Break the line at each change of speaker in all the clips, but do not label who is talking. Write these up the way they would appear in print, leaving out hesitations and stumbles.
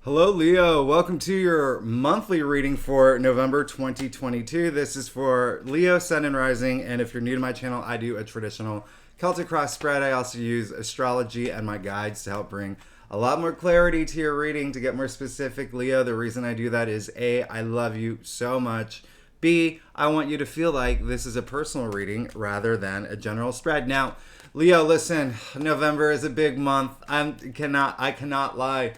Hello, Leo. Welcome to your monthly reading for November 2022. This is for Leo, Sun, and Rising. And if you're new to my channel, I do a traditional Celtic cross spread. I also use astrology and my guides to help bring a lot more clarity to your reading. To get more specific, Leo, the reason I do that is A, I love you so much. B, I want you to feel like this is a personal reading rather than a general spread. Now, Leo, listen, November is a big month. I cannot lie.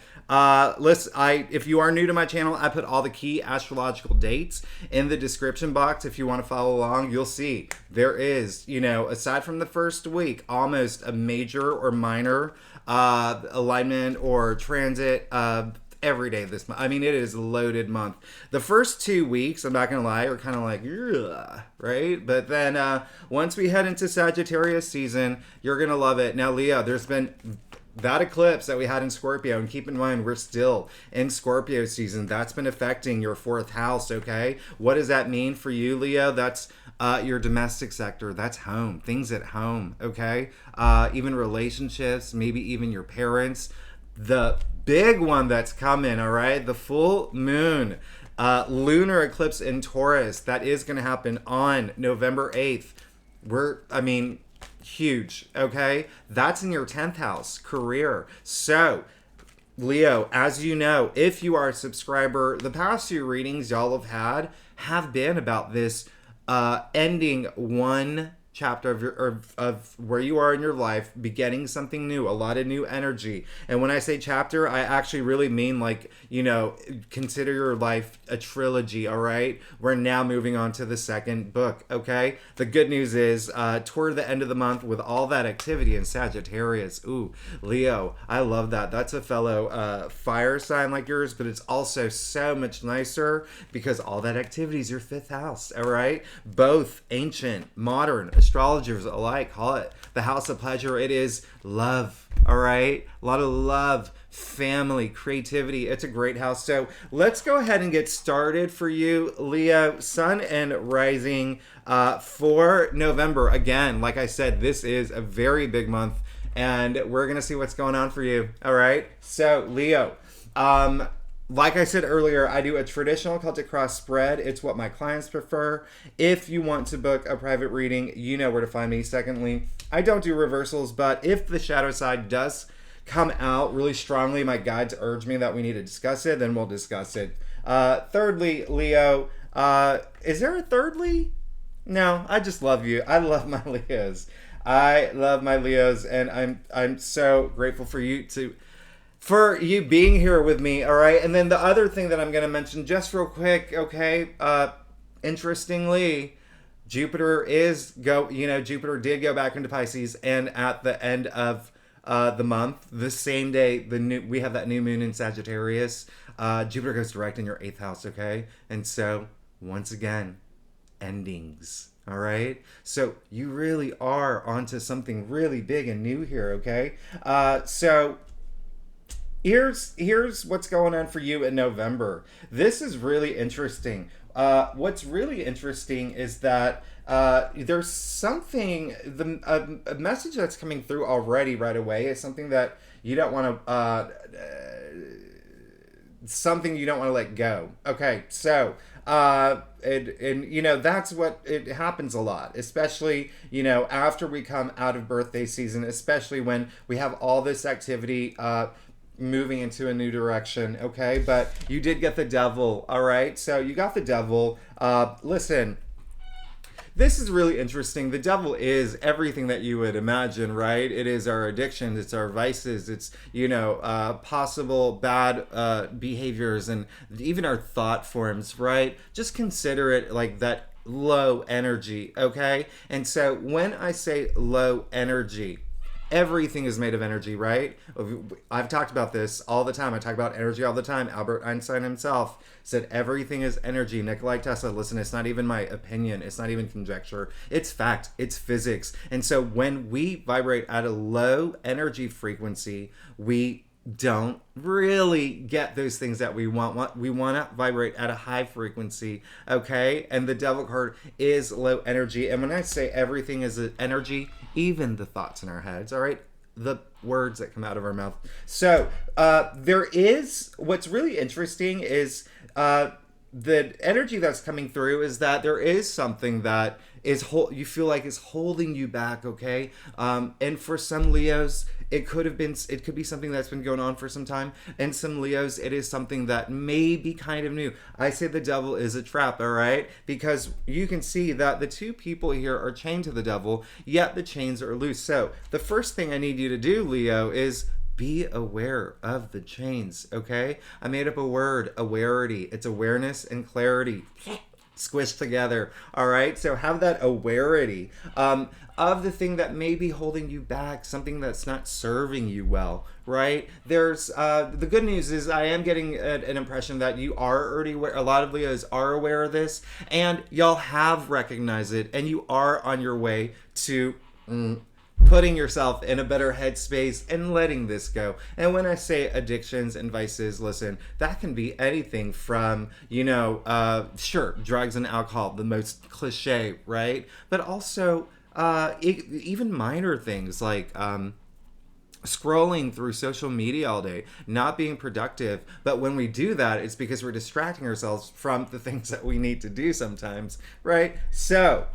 Listen, if you are new to my channel, I put all the key astrological dates in the description box. If you want to follow along, you'll see there is, aside from the first week, almost a major or minor alignment or transit every day this month. I mean, it is a loaded month. The first 2 weeks, I'm not gonna lie, are kind of like, ugh, right? But then once we head into Sagittarius season, you're gonna love it. Now, Leo, there's been that eclipse that we had in Scorpio, and keep in mind we're still in Scorpio season. That's been affecting your fourth house. Okay, what does that mean for you, Leo? That's your domestic sector. That's home, things at home. Okay, even relationships, maybe even your parents. The big one that's coming, all right, the full moon lunar eclipse in Taurus, that is going to happen on November 8th. Huge. Okay, that's in your 10th house, career. So Leo, as you know, if you are a subscriber, the past few readings y'all have been about this ending one chapter of where you are in your life, beginning something new, a lot of new energy. And when I say chapter, I actually really mean, like, consider your life a trilogy. All right, we're now moving on to the second book. Okay, the good news is toward the end of the month, with all that activity in Sagittarius, ooh, Leo, I love that. That's a fellow fire sign like yours, but it's also so much nicer because all that activity is your fifth house. All right, both ancient, modern astrologers alike call it the house of pleasure. It is love. All right, a lot of love, family, creativity. It's a great house. So let's go ahead and get started for you, Leo, Sun and Rising, for November. Again, like I said, this is a very big month, and we're gonna see what's going on for you. All right, so Leo, like I said earlier, I do a traditional Celtic cross spread. It's what my clients prefer. If you want to book a private reading, you know where to find me. Secondly, I don't do reversals, but if the shadow side does come out really strongly, my guides urge me that we need to discuss it, then we'll discuss it. Thirdly, Leo, is there a thirdly? No, I just love you. I love my Leos. I love my Leos, and I'm so grateful for you being here with me. All right, and then the other thing that I'm going to mention just real quick, okay, interestingly, Jupiter did go back into Pisces, and at the end of the month, the same day we have that new moon in Sagittarius, Jupiter goes direct in your 8th house. Okay, and so once again, endings. All right, so you really are onto something really big and new here. Okay, so here's what's going on for you in November. This is really interesting. What's really interesting is that there's something, a message that's coming through already right away is something that you don't want to let go. Okay, so that's what it happens a lot, especially after we come out of birthday season, especially when we have all this activity moving into a new direction. Okay, but you did get the devil. All right, so you got the devil. Listen, this is really interesting. The devil is everything that you would imagine, right? It is our addictions, it's our vices, it's possible bad behaviors, and even our thought forms, right? Just consider it like that low energy. Okay, and so when I say low energy, everything is made of energy, right? I've talked about this all the time. I talk about energy all the time. Albert Einstein himself said everything is energy. Nikola Tesla, listen, it's not even my opinion. It's not even conjecture. It's fact. It's physics. And so when we vibrate at a low energy frequency, we don't really get those things that we want. We want to vibrate at a high frequency, okay? And the devil card is low energy. And when I say everything is energy, even the thoughts in our heads, all right? the words that come out of our mouth. So there is, what's really interesting is the energy that's coming through is that there is something that you feel like is holding you back, okay? And for some Leos, it could be something that's been going on for some time. And some Leos, it is something that may be kind of new. I say the devil is a trap, all right? Because you can see that the two people here are chained to the devil, yet the chains are loose. So the first thing I need you to do, Leo, is be aware of the chains, okay? I made up a word, awarity. It's awareness and clarity squished together, all right? So have that awarity of the thing that may be holding you back, something that's not serving you well, right? There's the good news is I am getting an impression that you are already aware, a lot of Leos are aware of this, and y'all have recognized it, and you are on your way to putting yourself in a better headspace and letting this go. And when I say addictions and vices, listen, that can be anything from, sure, drugs and alcohol, the most cliche, right? But also even minor things like scrolling through social media all day, not being productive. But when we do that, it's because we're distracting ourselves from the things that we need to do sometimes, right? So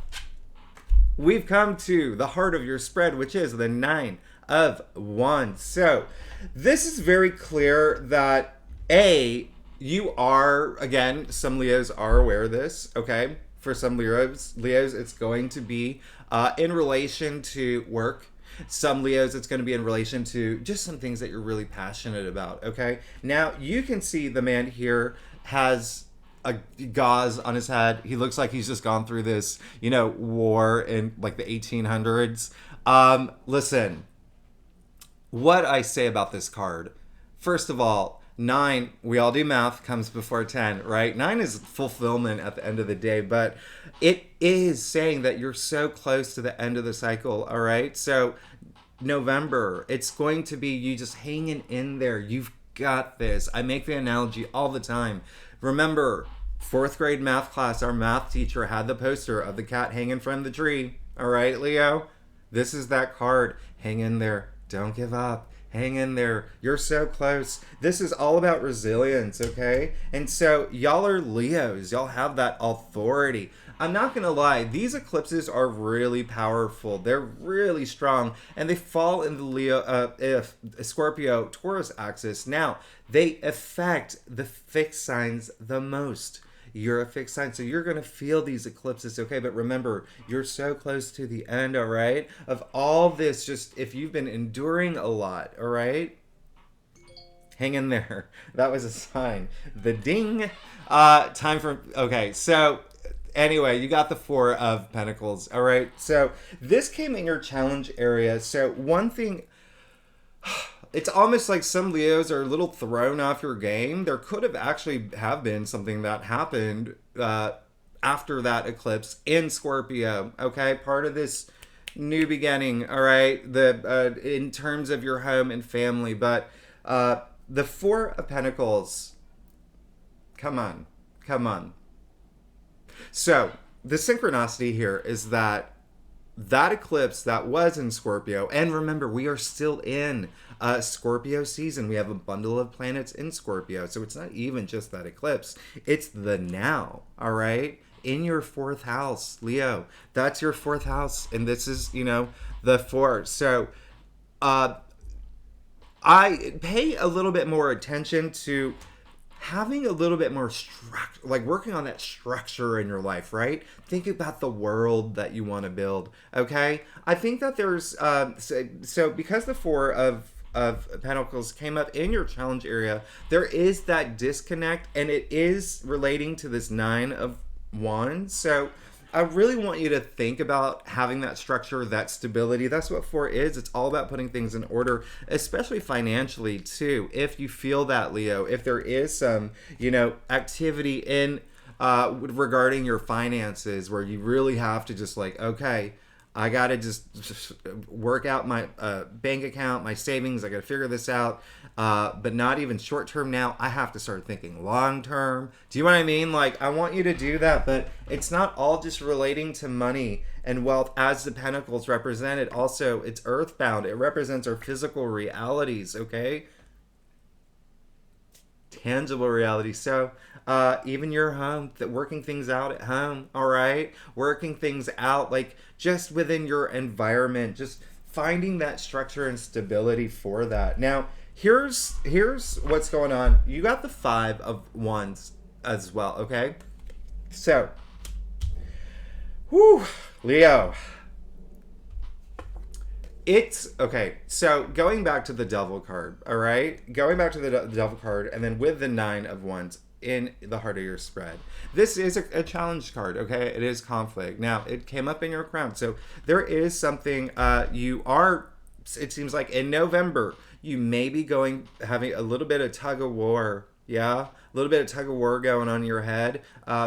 we've come to the heart of your spread, which is the 9 of Wands. So this is very clear that you are, again, some Leos are aware of this, okay? For some Leos, it's going to be in relation to work. Some Leos, it's going to be in relation to just some things that you're really passionate about, okay? Now, you can see the man here has a gauze on his head. He looks like he's just gone through this, war in like the 1800s. Listen, what I say about this card, first of all, 9, we all do math, comes before 10, right? 9 is fulfillment at the end of the day, but it is saying that you're so close to the end of the cycle, all right? So November, it's going to be you just hanging in there. You've got this. I make the analogy all the time. Remember, 4th grade math class, our math teacher had the poster of the cat hanging from the tree. All right, Leo? This is that card. Hang in there. Don't give up. Hang in there. You're so close. This is all about resilience, okay? And so y'all are Leos. Y'all have that authority. I'm not going to lie. These eclipses are really powerful. They're really strong. And they fall in the Scorpio Taurus axis. Now, they affect the fixed signs the most. You're a fixed sign, so you're going to feel these eclipses, okay? But remember, you're so close to the end, all right? Of all this, just if you've been enduring a lot, all right? Hang in there. That was a sign. The ding. Time for, okay, so anyway, you got the 4 of Pentacles, all right? So this came in your challenge area. So one thing, it's almost like some Leos are a little thrown off your game. There could have been something that happened after that eclipse in Scorpio, okay? Part of this new beginning, all right? In terms of your home and family. But the 4 of Pentacles, come on. So the synchronicity here is that eclipse that was in Scorpio, and remember, we are still in Scorpio season. We have a bundle of planets in Scorpio, so it's not even just that eclipse. It's the now, all right? In your 4th house, Leo. That's your 4th house, and this is, the 4. So I pay a little bit more attention to having a little bit more structure, like working on that structure in your life, right? Think about the world that you want to build, okay? I think that there's, so because the 4 of Pentacles came up in your challenge area, there is that disconnect, and it is relating to this 9 of Wands. So I really want you to think about having that structure, that stability. That's what 4 is. It's all about putting things in order, especially financially too. If you feel that, Leo, if there is some, activity in regarding your finances where you really have to just like, okay, I got to just work out my bank account, my savings. I got to figure this out. But not even short term now. I have to start thinking long term. Do you know what I mean? Like, I want you to do that, but it's not all just relating to money and wealth. As the pentacles represent it, also, it's earthbound. It represents our physical realities, okay? Tangible reality. So even your home, that working things out at home, all right, working things out like just within your environment, just finding that structure and stability for that. Now here's what's going on. You got the 5 of Wands as well, okay? So Leo, it's okay. So going back to the Devil card, all right? Going back to the Devil card, and then with the 9 of Wands in the heart of your spread. This is a challenge card, okay? It is conflict. Now, it came up in your crown. So there is something it seems like in November, you may be having a little bit of tug of war. Yeah, a little bit of tug of war going on in your head,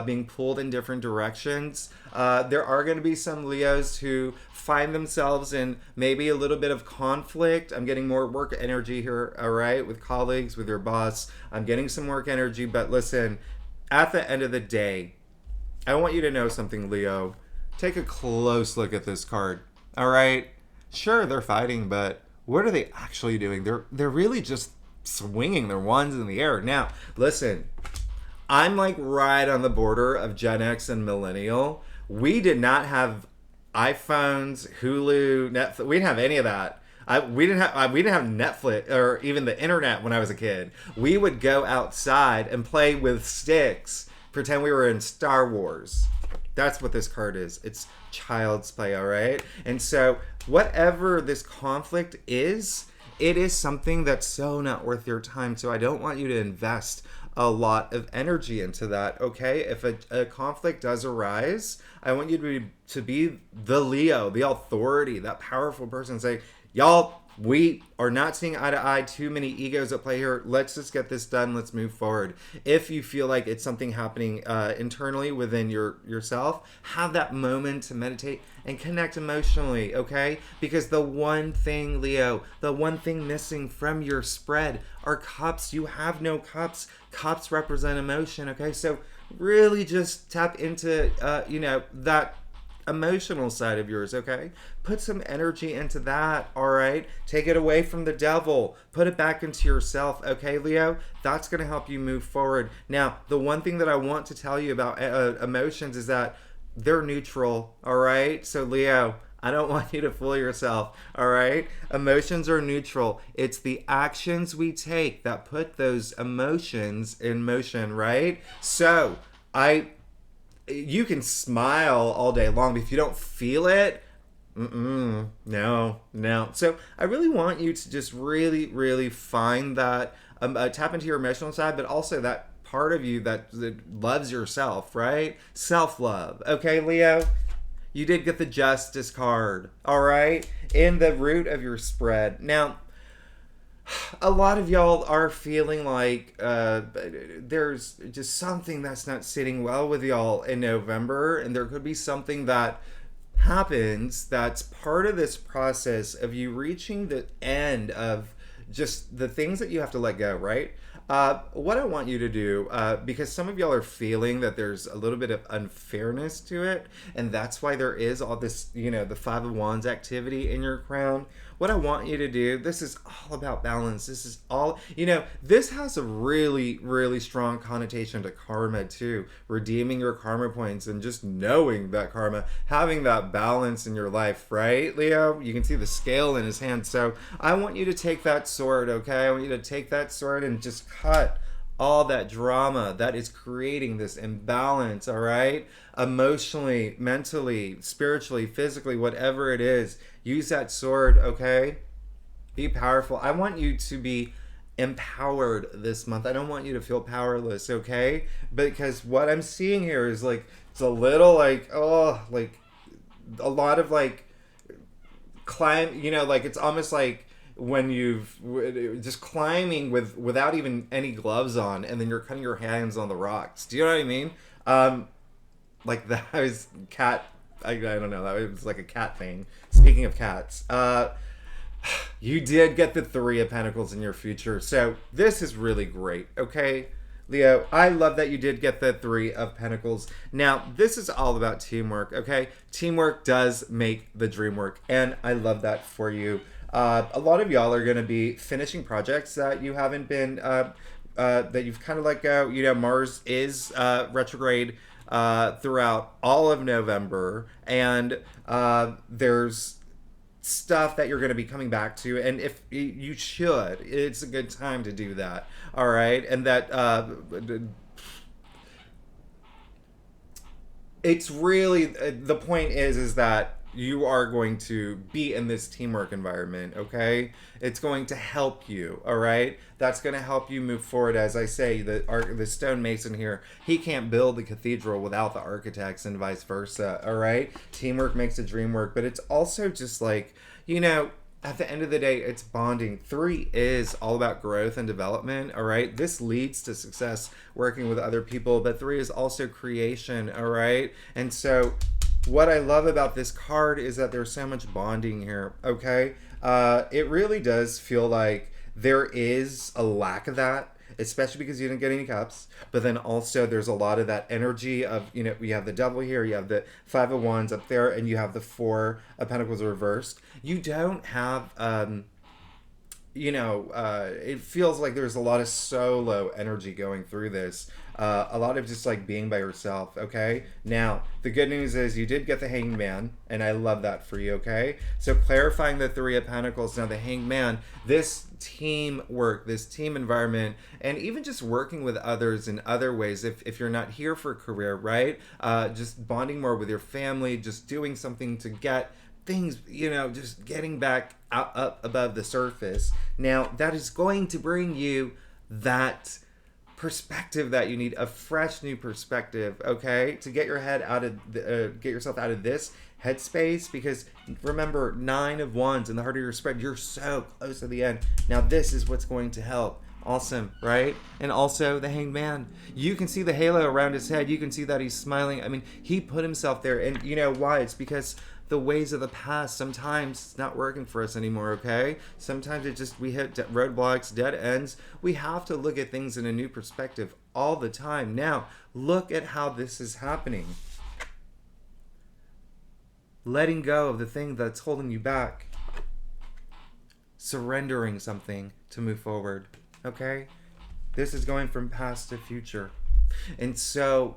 being pulled in different directions. There are going to be some Leos who find themselves in maybe a little bit of conflict. I'm getting more work energy here, all right, with colleagues, with your boss. I'm getting some work energy, but listen, at the end of the day, I want you to know something, Leo. Take a close look at this card, all right? Sure, they're fighting, but what are they actually doing? They're really just swinging their wands in the air. Now, listen, I'm like right on the border of Gen X and millennial. We did not have iPhones, Hulu, Netflix. We didn't have any of that. We didn't have Netflix or even the internet when I was a kid. We would go outside and play with sticks, pretend we were in Star Wars. That's what this card is. It's child's play, all right? And so whatever this conflict is, it is something that's so not worth your time. So I don't want you to invest a lot of energy into that, okay? If a conflict does arise, I want you to be the Leo, the authority, that powerful person. Say, y'all, we are not seeing eye to eye, too many egos at play here. Let's just get this done. Let's move forward. If you feel like it's something happening internally within yourself, have that moment to meditate and connect emotionally, okay? Because the one thing, Leo, the one thing missing from your spread are cups. You have no cups. Cups represent emotion, okay? So really just tap into, that emotional side of yours, okay? Put some energy into that, all right? Take it away from the devil. Put it back into yourself, okay, Leo? That's going to help you move forward. Now, the one thing that I want to tell you about emotions is that they're neutral, all right? So, Leo, I don't want you to fool yourself, all right? Emotions are neutral. It's the actions we take that put those emotions in motion, right? So, you can smile all day long, but if you don't feel it, no. So I really want you to just really, really find that, tap into your emotional side, but also that part of you that loves yourself, right? Self-love. Okay, Leo? You did get the Justice card, all right? In the root of your spread. Now, a lot of y'all are feeling like there's just something that's not sitting well with y'all in November, and there could be something that happens that's part of this process of you reaching the end of just the things that you have to let go, right? What I want you to do, because some of y'all are feeling that there's a little bit of unfairness to it, and that's why there is all this, the 5 of Wands activity in your crown. What I want you to do, this is all about balance. This is all, this has a really, really strong connotation to karma too. Redeeming your karma points and just knowing that karma, having that balance in your life, right, Leo? You can see the scale in his hand. So I want you to take that sword, okay? I want you to take that sword and just cut all that drama that is creating this imbalance, all right? Emotionally, mentally, spiritually, physically, whatever it is, use that sword, okay? Be powerful. I want you to be empowered this month. I don't want you to feel powerless, okay? Because what I'm seeing here is like, it's a little like, like a lot of like climb, like it's almost like when you've just climbing without even any gloves on, and then you're cutting your hands on the rocks. Do you know what I mean? Like that was cat I don't know. That was like a cat thing. Speaking of cats, you did get the Three of Pentacles in your future. So this is really great, okay? Leo, I love that you did get the Three of Pentacles. Now, this is all about teamwork, okay? Teamwork does make the dream work, and I love that for you. A lot of y'all are going to be finishing projects that you haven't been, that you've kind of let go. You know, Mars is retrograde throughout all of November, and there's stuff that you're going to be coming back to, and if you should, it's a good time to do that. All right, and that it's really the point is that you are going to be in this teamwork environment, okay? It's going to help you, all right? That's going to help you move forward. As I say, the stonemason here, he can't build the cathedral without the architects and vice versa, all right? Teamwork makes the dream work, but it's also just like, you know, at the end of the day, it's bonding. 3 is all about growth and development, all right? This leads to success working with other people, but 3 is also creation, all right? And so what I love about this card is that there's so much bonding here, okay? It really does feel like there is a lack of that, especially because you didn't get any cups. But then also there's a lot of that energy of, you know, we have the devil here, you have the 5 of Wands up there, and you have the 4 of Pentacles reversed. You don't have, you know, it feels like there's a lot of solo energy going through this. A lot of just like being by yourself, okay? Now, the good news is you did get the Hanged Man, and I love that for you, okay? So clarifying the 3 of Pentacles, now the Hanged Man, this team work, this team environment, and even just working with others in other ways, if you're not here for a career, right? Just bonding more with your family, just doing something to get things, you know, just getting back up above the surface. Now, that is going to bring you that perspective that you need, a fresh new perspective, okay, to get your head out of get yourself out of this headspace, because remember, 9 of Wands in the heart of your spread, you're so close to the end. Now this is what's going to help. Awesome, right? And also the Hanged Man, you can see the halo around his head, you can see that he's smiling. I mean, he put himself there, and you know why? It's because the ways of the past, sometimes it's not working for us anymore, okay? Sometimes it just, we hit roadblocks, dead ends. We have to look at things in a new perspective all the time. Now, look at how this is happening. Letting go of the thing that's holding you back. Surrendering something to move forward, okay? This is going from past to future. And so,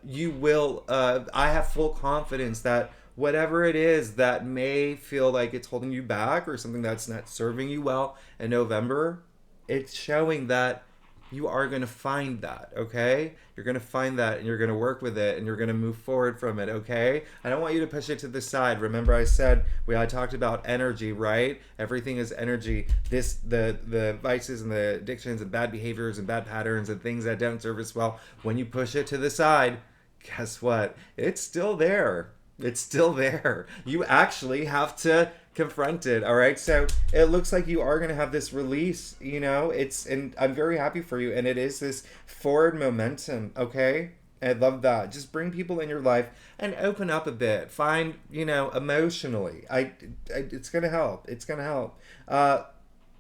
you will, I have full confidence that whatever it is that may feel like it's holding you back or something that's not serving you well in November, it's showing that you are going to find that, okay? You're going to find that, and you're going to work with it, and you're going to move forward from it, okay? I don't want you to push it to the side. Remember I said, I talked about energy, right? Everything is energy. The vices and the addictions and bad behaviors and bad patterns and things that don't serve us well, when you push it to the side, guess what? It's still there. It's still there. You actually have to confront it, all right? So it looks like you are going to have this release, you know? And I'm very happy for you, and it is this forward momentum, okay? I love that. Just bring people in your life and open up a bit. Find, you know, emotionally. It's going to help. It's going to help.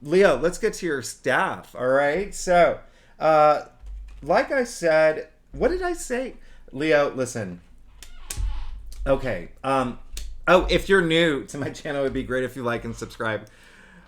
Leo, let's get to your staff, all right? So, like I said, what did I say? Leo, listen. Okay. If you're new to my channel, it would be great if you like and subscribe.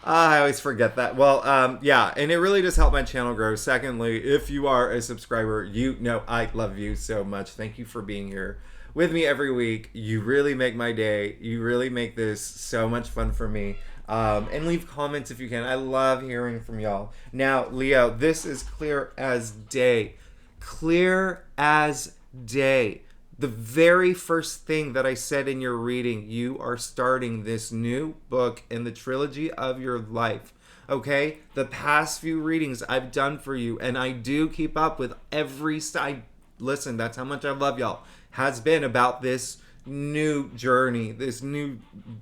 I always forget that. Well, yeah, and it really does help my channel grow. Secondly, if you are a subscriber, you know I love you so much. Thank you for being here with me every week. You really make my day. You really make this so much fun for me. And leave comments if you can. I love hearing from y'all. Now, Leo, this is clear as day. Clear as day. The very first thing that I said in your reading, you are starting this new book in the trilogy of your life, okay? The past few readings I've done for you, and I do keep up with every side. Listen, that's how much I love y'all. Has been about this new journey, this new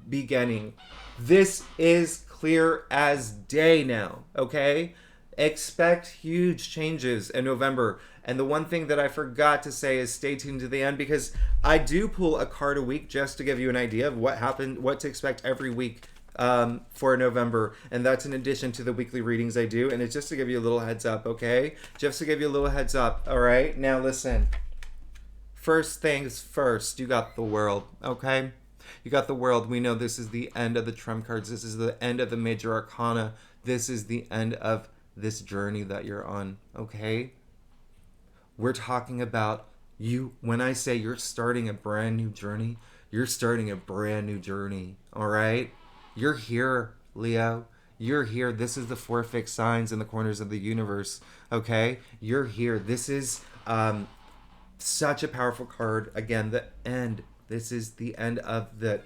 beginning. This is clear as day now, okay? Expect huge changes in November. And the one thing that I forgot to say is stay tuned to the end, because I do pull a card a week just to give you an idea of what happened, what to expect every week for November. And that's in addition to the weekly readings I do. And it's just to give you a little heads up, okay? Just to give you a little heads up, all right? Now listen. First things first, you got the world, okay? You got the world. We know this is the end of the trump cards. This is the end of the major arcana. This is the end of this journey that you're on, okay? We're talking about you. When I say you're starting a brand new journey, you're starting a brand new journey, all right? You're here, Leo. You're here. This is the 4 fixed signs in the corners of the universe, okay? You're here. This is such a powerful card. Again, the end. This is the end of the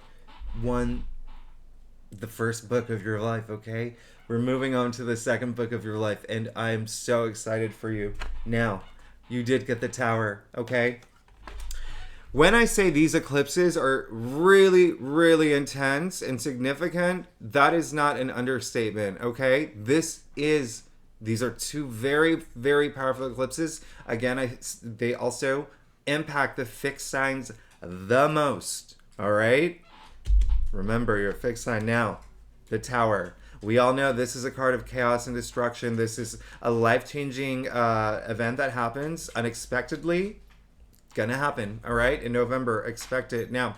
first book of your life, okay? We're moving on to the second book of your life, and I'm so excited for you. Now, you did get the Tower, okay? When I say these eclipses are really, really intense and significant, that is not an understatement, okay? These are 2 very, very powerful eclipses. Again, they also impact the fixed signs the most, all right? Remember, your fixed sign now, the Tower. We all know this is a card of chaos and destruction. This is a life-changing event that happens unexpectedly. Gonna happen, all right? In November, expect it. Now,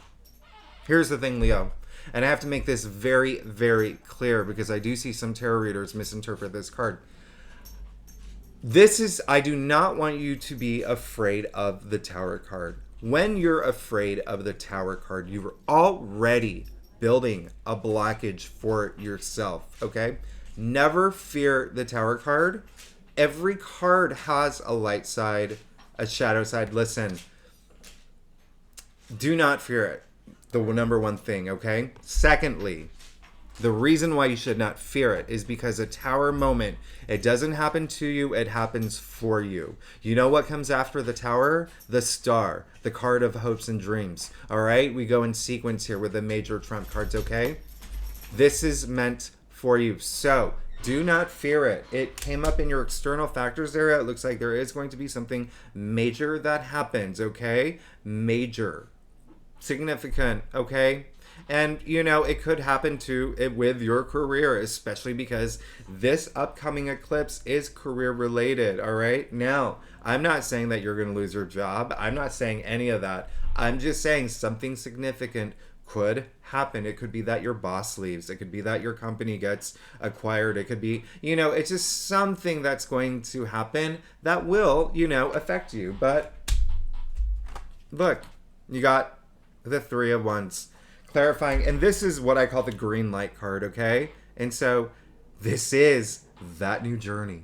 here's the thing, Leo. And I have to make this very, very clear because I do see some tarot readers misinterpret this card. I do not want you to be afraid of the Tower card. When you're afraid of the Tower card, you're already building a blockage for yourself, okay? Never fear the Tower card. Every card has a light side, a shadow side. Listen, do not fear it. The number one thing, okay? Secondly, the reason why you should not fear it is because a Tower moment, it doesn't happen to you, it happens for you. You know what comes after the Tower? The Star, the card of hopes and dreams. All right? We go in sequence here with the major trump cards, okay? This is meant for you. So, do not fear it. It came up in your external factors area. It looks like there is going to be something major that happens, okay? Major. Significant, okay? And, you know, it could happen to it with your career, especially because this upcoming eclipse is career related, all right? Now, I'm not saying that you're going to lose your job. I'm not saying any of that. I'm just saying something significant could happen. It could be that your boss leaves. It could be that your company gets acquired. It could be, you know, it's just something that's going to happen that will, you know, affect you. But look, you got the 3 of Wands. Clarifying, and this is what I call the green light card, okay? And so this is that new journey.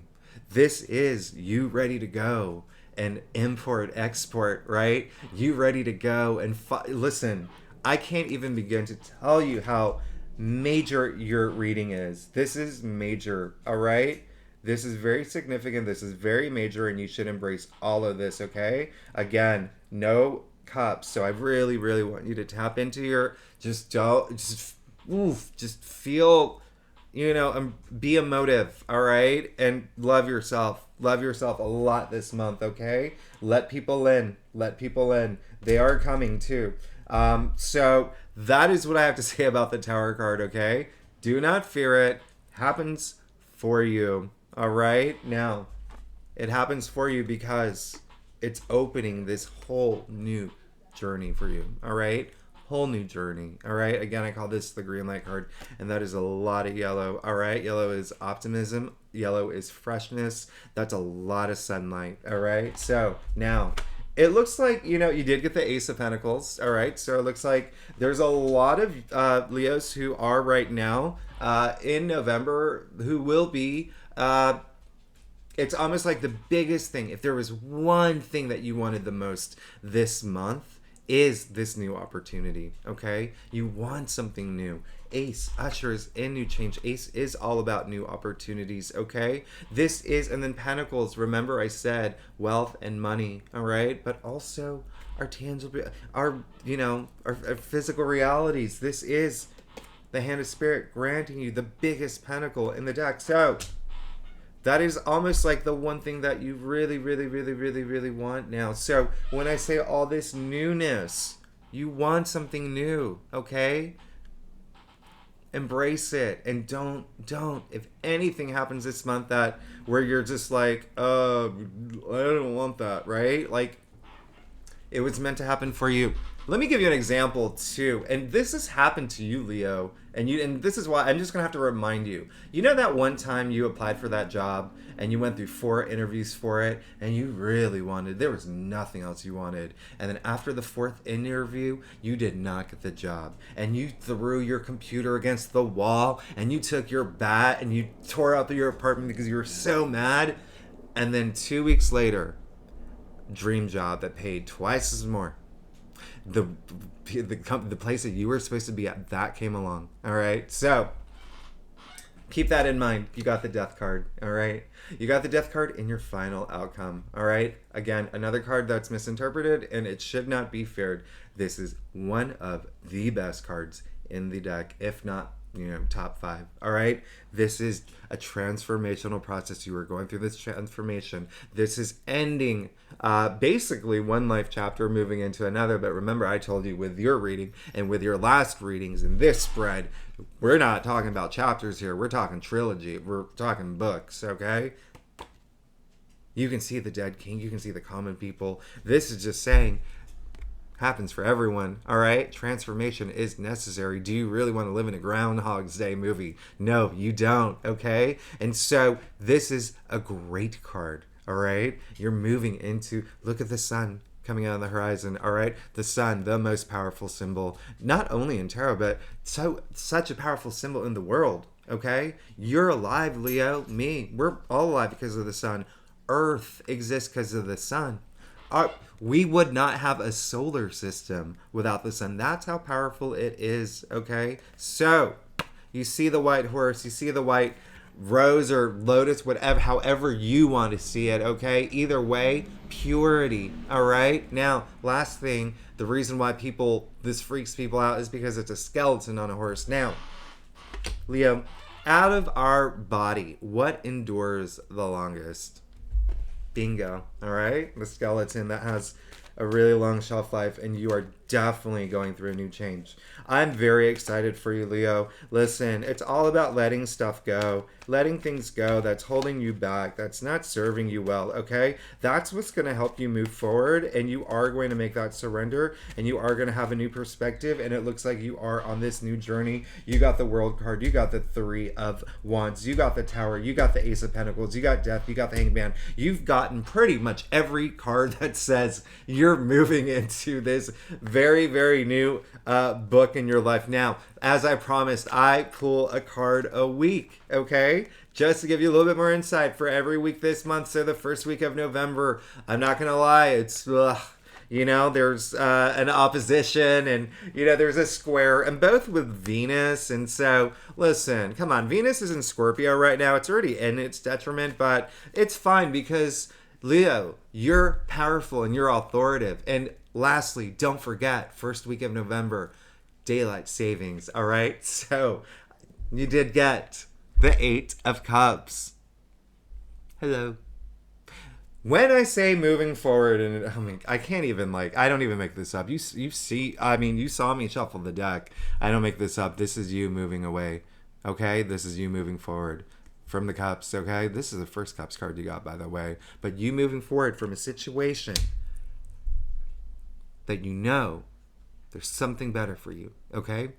This is you ready to go and import, export, right? You ready to go and listen, I can't even begin to tell you how major your reading is. This is major, all right? This is very significant. This is very major, and you should embrace all of this, okay? Again, no cups. So I really, really want you to tap into your just feel, you know, be emotive, all right? And love yourself a lot this month, okay? Let people in. They are coming too. So that is what I have to say about the Tower card, okay? Do not fear it. Happens for you, all right? Now, it happens for you because it's opening this whole new journey for you, all right? Whole new journey, all right? Again, I call this the green light card, and that is a lot of yellow, all right? Yellow is optimism. Yellow is freshness. That's a lot of sunlight, all right? So now, it looks like, you know, you did get the Ace of Pentacles, all right? So it looks like there's a lot of Leos who are right now in November who will be... it's almost like the biggest thing, if there was one thing that you wanted the most this month, is this new opportunity, okay? You want something new. Ace ushers in new change. Ace is all about new opportunities, okay? This is, and then Pentacles, remember I said wealth and money, all right? But also our tangible, our physical realities. This is the Hand of Spirit granting you the biggest pentacle in the deck. So, that is almost like the one thing that you really, really, really, really, really want now. So when I say all this newness, you want something new, okay? Embrace it, and don't if anything happens this month that where you're just like, I don't want that, right? Like, it was meant to happen for you. Let me give you an example too, and this has happened to you, Leo, and this is why I'm just gonna have to remind you. You know that one time you applied for that job and you went through 4 interviews for it, and you really wanted, there was nothing else you wanted, and then after the 4th interview, you did not get the job, and you threw your computer against the wall, and you took your bat and you tore out your apartment because you were so mad, and then 2 weeks later, dream job that paid twice as more. The place that you were supposed to be at, that came along. All right, so keep that in mind. You got the death card. All right, you got the death card in your final outcome. All right, again, another card that's misinterpreted, and it should not be feared. This is one of the best cards in the deck, if not, top 5. All right, this is a transformational process. You are going through this transformation. This is ending basically one life chapter, moving into another. But remember, I told you with your reading and with your last readings in this spread, we're not talking about chapters here. We're talking trilogy. We're talking books. Okay, you can see the dead king, you can see the common people. This is just saying, happens for everyone. All right, transformation is necessary. Do you really want to live in a Groundhog's Day movie? No, you don't. Okay, and so this is a great card. All right, you're moving into, look at the sun coming out on the horizon. All right, the sun, the most powerful symbol, not only in tarot, but such a powerful symbol in the world. Okay, you're alive, Leo. Me, we're all alive because of the sun. Earth exists because of the sun. We would not have a solar system without the sun. That's how powerful it is, okay? So, you see the white horse, you see the white rose or lotus, whatever, however you want to see it, okay? Either way, purity, all right? Now, last thing, the reason why this freaks people out is because it's a skeleton on a horse. Now, Leo, out of our body, what endures the longest? Bingo, all right? The skeleton that has a really long shelf life, and you are definitely going through a new change. I'm very excited for you, Leo. Listen, it's all about letting stuff go, letting things go that's holding you back, that's not serving you well, okay? That's what's going to help you move forward, and you are going to make that surrender, and you are going to have a new perspective, and it looks like you are on this new journey. You got the World card, you got the 3 of Wands, you got the Tower, you got the Ace of Pentacles, you got Death, you got the Hangman. You've gotten pretty much every card that says you're moving into this very, very new book in your life. Now, as I promised, I pull a card a week, okay? Just to give you a little bit more insight for every week this month. So the first week of November, I'm not going to lie, it's, there's an opposition, and, there's a square, and both with Venus. And so, listen, come on, Venus is in Scorpio right now. It's already in its detriment, but it's fine because, Leo, you're powerful and you're authoritative. And lastly, don't forget, first week of November, daylight savings, all right? So you did get the 8 of Cups. Hello. When I say moving forward, and I can't even, I don't even make this up. You saw me shuffle the deck. I don't make this up. This is you moving away, okay? This is you moving forward from the Cups, okay? This is the first Cups card you got, by the way. But you moving forward from a situation that there's something better for you, okay?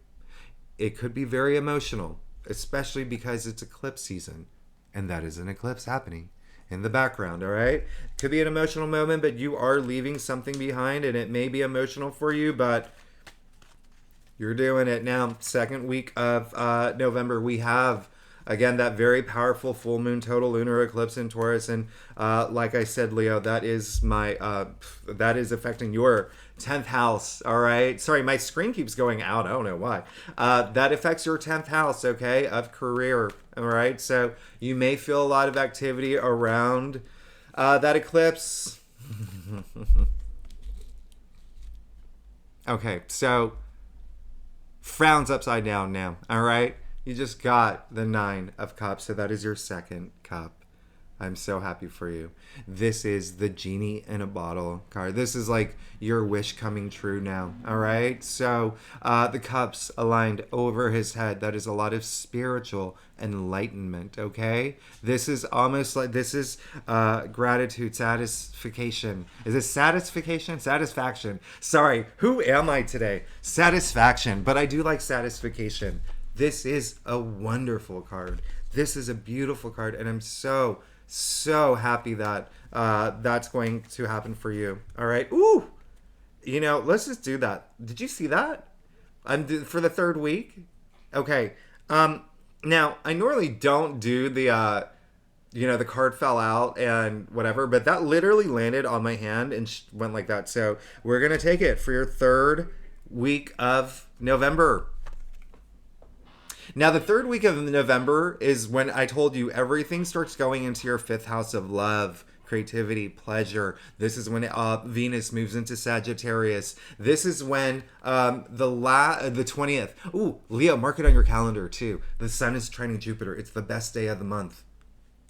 It could be very emotional, especially because it's eclipse season, and that is an eclipse happening in the background, all right? Could be an emotional moment, but you are leaving something behind, and it may be emotional for you, but you're doing it. Now, second week of November, we have, again, that very powerful full moon total lunar eclipse in Taurus. And like I said, Leo, that is affecting your 10th house. All right. Sorry, my screen keeps going out. I don't know why. That affects your 10th house, okay, of career. All right. So you may feel a lot of activity around that eclipse. Okay. So frowns upside down now. All right. You just got the 9 of Cups, so that is your second cup. I'm so happy for you. This is the genie in a bottle card. This is like your wish coming true now. All right. So the cups aligned over his head. That is a lot of spiritual enlightenment. Okay. This is almost like this is gratitude, satisfaction. Is it satisfaction? Satisfaction. Sorry. Who am I today? Satisfaction. But I do like satisfaction. This is a wonderful card. This is a beautiful card, and I'm so happy that that's going to happen for you. All right. Ooh, let's just do that. Did you see that? For the third week. Okay. Now I normally don't do the the card fell out and whatever, but that literally landed on my hand and went like that. So we're gonna take it for your third week of November. Now, the third week of November is when I told you everything starts going into your fifth house of love, creativity, pleasure. This is when Venus moves into Sagittarius. This is when the 20th. Ooh, Leo, mark it on your calendar too. The sun is trining Jupiter. It's the best day of the month.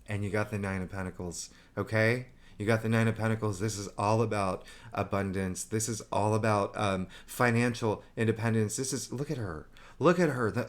And you got the Nine of Pentacles, okay? You got the Nine of Pentacles. This is all about abundance. This is all about financial independence. Look at her. Look at her,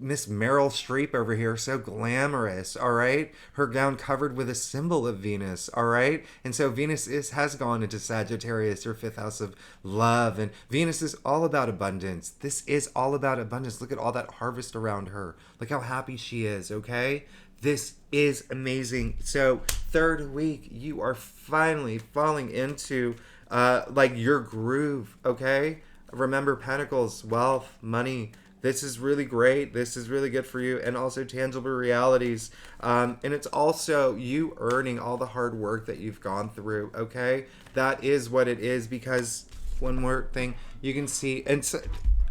Miss Meryl Streep over here, so glamorous, all right? Her gown covered with a symbol of Venus, all right? And so Venus has gone into Sagittarius, her fifth house of love, and Venus is all about abundance. This is all about abundance. Look at all that harvest around her. Look how happy she is, okay? This is amazing. So third week, you are finally falling into your groove, okay? Remember, Pentacles, wealth, money. This is really great. This is really good for you. And also tangible realities. And it's also you earning all the hard work that you've gone through, okay? That is what it is, because one more thing you can see, and so,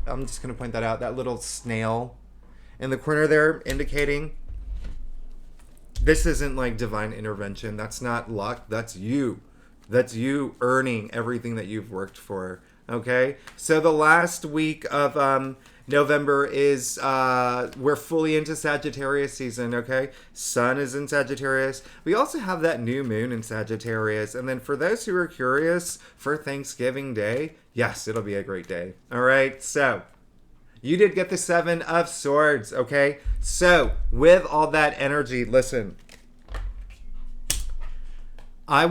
I'm just going to point that out, that little snail in the corner there indicating this isn't like divine intervention. That's not luck. That's you. That's you earning everything that you've worked for. Okay, so the last week of November is we're fully into Sagittarius season. Okay, Sun is in Sagittarius. We also have that new moon in Sagittarius, and then for those who are curious, for Thanksgiving Day, yes, it'll be a great day. All right, so you did get the Seven of Swords. Okay, so with all that energy, listen, I'll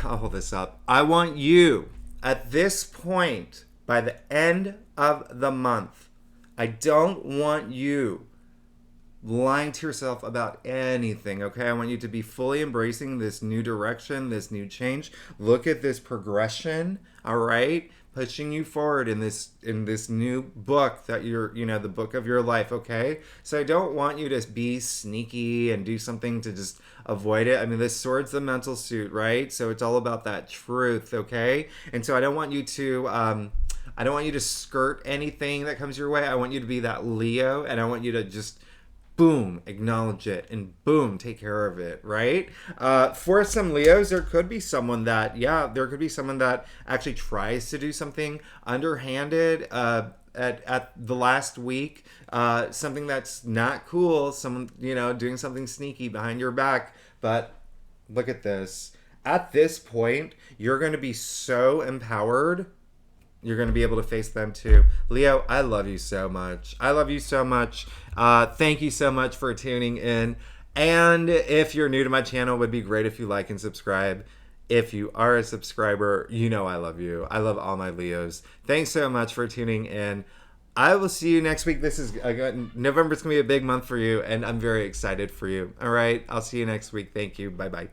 hold this up. I want you. At this point, by the end of the month, I don't want you lying to yourself about anything, okay? I want you to be fully embracing this new direction, this new change. Look at this progression, all right? Pushing you forward in this new book that the book of your life, okay? So I don't want you to be sneaky and do something to just avoid it. I mean, this sword's the mental suit, right? So it's all about that truth, okay? And so I don't want you to skirt anything that comes your way. I want you to be that Leo, and I want you to just boom, acknowledge it, and boom, take care of it, right? For some Leos, there could be someone that actually tries to do something underhanded at the last week, something that's not cool, someone, doing something sneaky behind your back. But look at this. At this point, you're going to be so empowered. You're going to be able to face them too. Leo, I love you so much. I love you so much. Thank you so much for tuning in. And if you're new to my channel, it would be great if you like and subscribe. If you are a subscriber, I love you. I love all my Leos. Thanks so much for tuning in. I will see you next week. November's going to be a big month for you, and I'm very excited for you. All right. I'll see you next week. Thank you. Bye-bye.